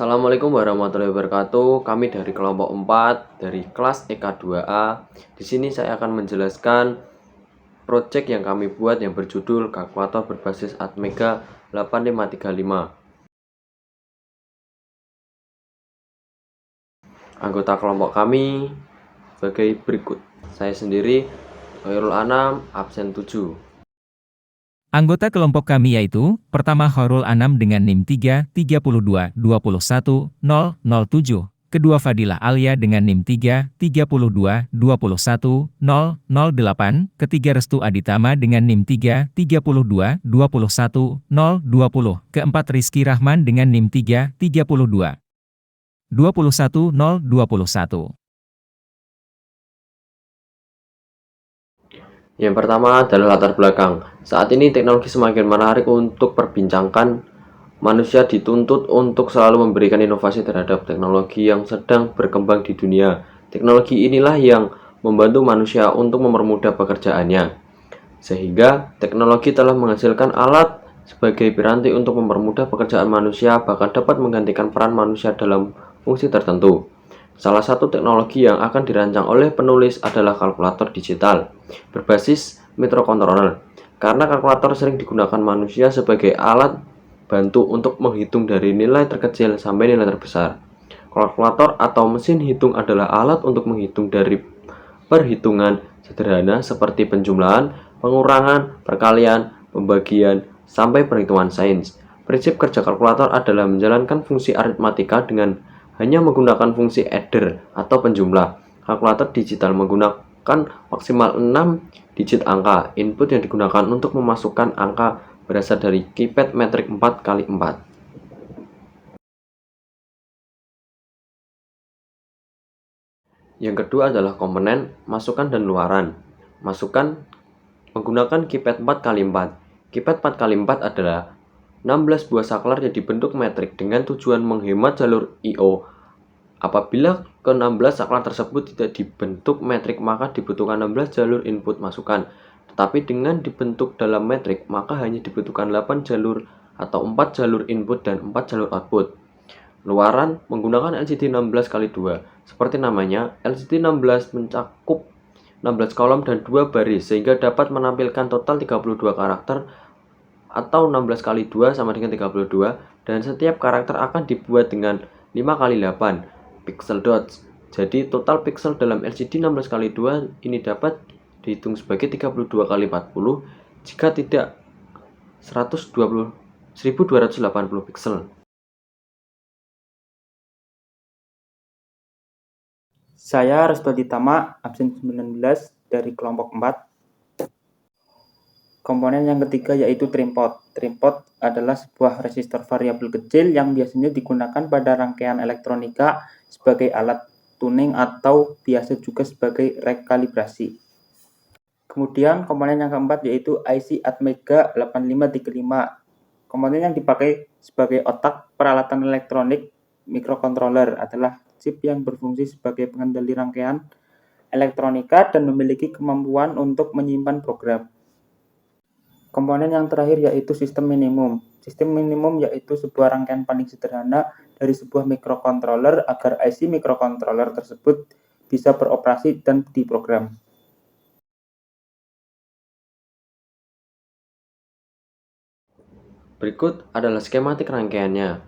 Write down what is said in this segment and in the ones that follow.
Assalamualaikum warahmatullahi wabarakatuh. Kami dari kelompok 4 dari kelas EK2A. Di sini saya akan menjelaskan proyek yang kami buat yang berjudul kalkulator berbasis Atmega 8535. Anggota kelompok kami sebagai berikut. Saya sendiri Khairul Anam, absen 7. Anggota kelompok kami yaitu, pertama Khairul Anam dengan NIM 332210007, kedua Fadilah Alia dengan NIM 332210008, ketiga Restu Aditama dengan NIM 332210020, keempat Rizky Rahman dengan NIM 332210021. Yang pertama adalah latar belakang. Saat ini teknologi semakin menarik untuk perbincangkan. Manusia dituntut untuk selalu memberikan inovasi terhadap teknologi yang sedang berkembang di dunia. Teknologi inilah yang membantu manusia untuk mempermudah pekerjaannya. Sehingga teknologi telah menghasilkan alat sebagai piranti untuk mempermudah pekerjaan manusia, bahkan dapat menggantikan peran manusia dalam fungsi tertentu. Salah satu teknologi yang akan dirancang oleh penulis adalah kalkulator digital berbasis microcontroller, karena kalkulator sering digunakan manusia sebagai alat bantu untuk menghitung dari nilai terkecil sampai nilai terbesar. Kalkulator atau mesin hitung adalah alat untuk menghitung dari perhitungan sederhana seperti penjumlahan, pengurangan, perkalian, pembagian, sampai perhitungan sains. Prinsip kerja kalkulator adalah menjalankan fungsi aritmatika dengan hanya menggunakan fungsi adder atau penjumlah. Kalkulator digital menggunakan maksimal 6 digit angka. Input yang digunakan untuk memasukkan angka berasal dari keypad metrik 4x4. Yang kedua adalah komponen masukan dan luaran. Masukan menggunakan keypad 4x4. Keypad 4x4 adalah 16 buah saklar yang dibentuk metrik dengan tujuan menghemat jalur I/O. Apabila ke-16 saklar tersebut tidak dibentuk metrik, maka dibutuhkan 16 jalur input masukan. Tetapi dengan dibentuk dalam metrik, maka hanya dibutuhkan 8 jalur atau 4 jalur input dan 4 jalur output. Luaran menggunakan LCD 16x2. Seperti namanya, LCD 16 mencakup 16 kolom dan 2 baris, sehingga dapat menampilkan total 32 karakter atau 16 kali 2 sama dengan 32, dan setiap karakter akan dibuat dengan 5 kali 8 pixel dots. Jadi total pixel dalam LCD 16 kali 2 ini dapat dihitung sebagai 32 kali 40 jika tidak 1280 pixel. Saya Restu Aditama, absen 19 dari kelompok 4. Komponen yang ketiga yaitu trimpot. Trimpot adalah sebuah resistor variabel kecil yang biasanya digunakan pada rangkaian elektronika sebagai alat tuning atau biasa juga sebagai rekalibrasi. Kemudian komponen yang keempat yaitu IC Atmega 8535. Komponen yang dipakai sebagai otak peralatan elektronik microcontroller adalah chip yang berfungsi sebagai pengendali rangkaian elektronika dan memiliki kemampuan untuk menyimpan program. Komponen yang terakhir yaitu sistem minimum. Sistem minimum yaitu sebuah rangkaian paling sederhana dari sebuah microcontroller agar IC microcontroller tersebut bisa beroperasi dan diprogram. Berikut adalah skematik rangkaiannya.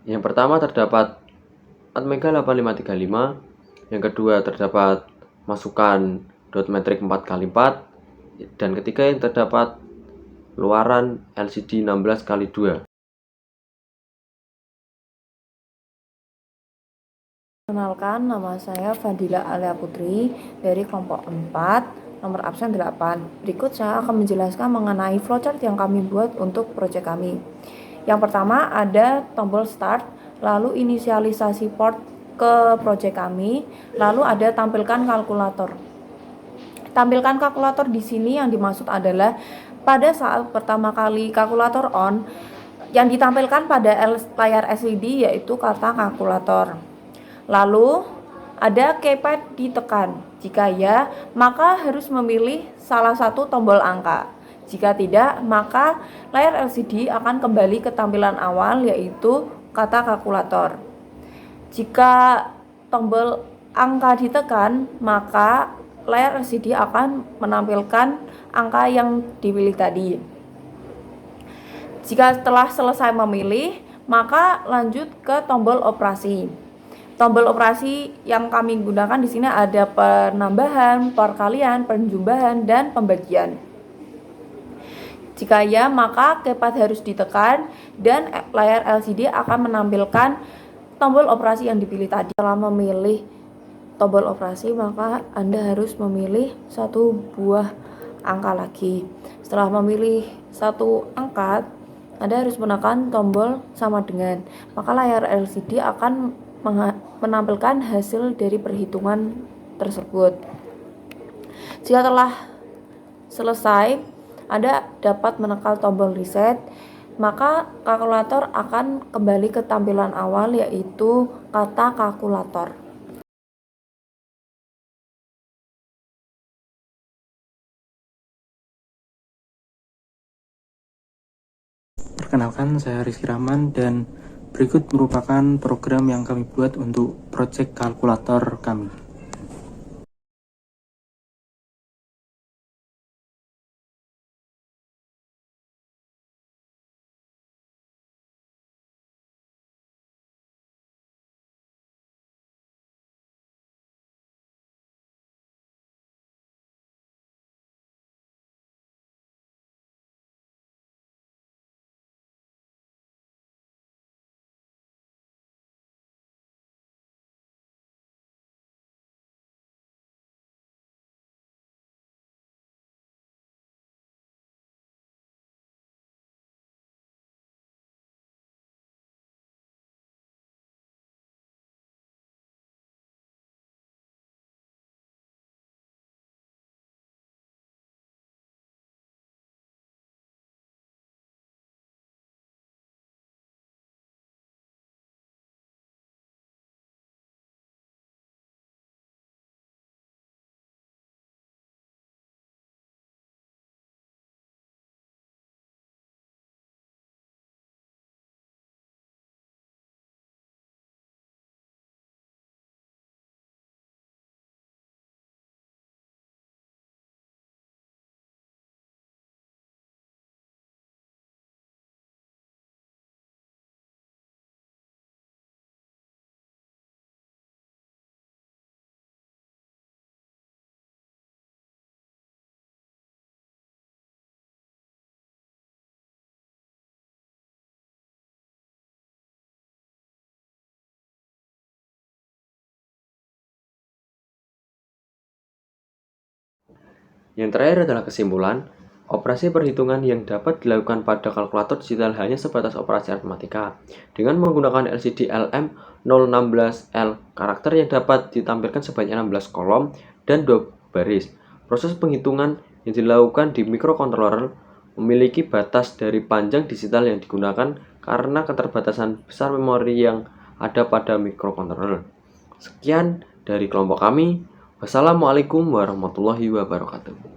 Yang pertama terdapat Atmega 8535, yang kedua terdapat masukan dot metrik 4x4, dan ketiga yang terdapat luaran LCD 16 kali 2. Perkenalkan, nama saya Fadilah Alia Putri dari kelompok 4, nomor absen 8. Berikut saya akan menjelaskan mengenai flowchart yang kami buat untuk proyek kami. Yang pertama ada tombol start, lalu inisialisasi port ke proyek kami, lalu ada tampilkan kalkulator. Tampilkan kalkulator di sini yang dimaksud adalah pada saat pertama kali kalkulator on, yang ditampilkan pada layar LCD yaitu kata kalkulator. Lalu ada keypad ditekan. Jika ya, maka harus memilih salah satu tombol angka. Jika tidak, maka layar LCD akan kembali ke tampilan awal yaitu kata kalkulator. Jika tombol angka ditekan, maka layar LCD akan menampilkan angka yang dipilih tadi. Jika telah selesai memilih, maka lanjut ke tombol operasi. Tombol operasi yang kami gunakan di sini ada penambahan, perkalian, penjumlahan, dan pembagian. Jika ya, maka keypad harus ditekan dan layar LCD akan menampilkan tombol operasi yang dipilih tadi. Setelah memilih tombol operasi, maka Anda harus memilih satu buah angka lagi. Setelah memilih satu angka, Anda harus menekan tombol sama dengan, maka layar LCD akan menampilkan hasil dari perhitungan tersebut. Jika telah selesai, Anda dapat menekan tombol reset, maka kalkulator akan kembali ke tampilan awal, yaitu kata kalkulator. Perkenalkan, saya Rizky Rahman dan berikut merupakan program yang kami buat untuk proyek kalkulator kami. Yang terakhir adalah kesimpulan. Operasi perhitungan yang dapat dilakukan pada kalkulator digital hanya sebatas operasi aritmatika. Dengan menggunakan LCD LM016L, karakter yang dapat ditampilkan sebanyak 16 kolom dan 2 baris. Proses penghitungan yang dilakukan di microcontroller memiliki batas dari panjang digital yang digunakan karena keterbatasan besar memori yang ada pada microcontroller. Sekian dari kelompok kami. Wassalamualaikum warahmatullahi wabarakatuh.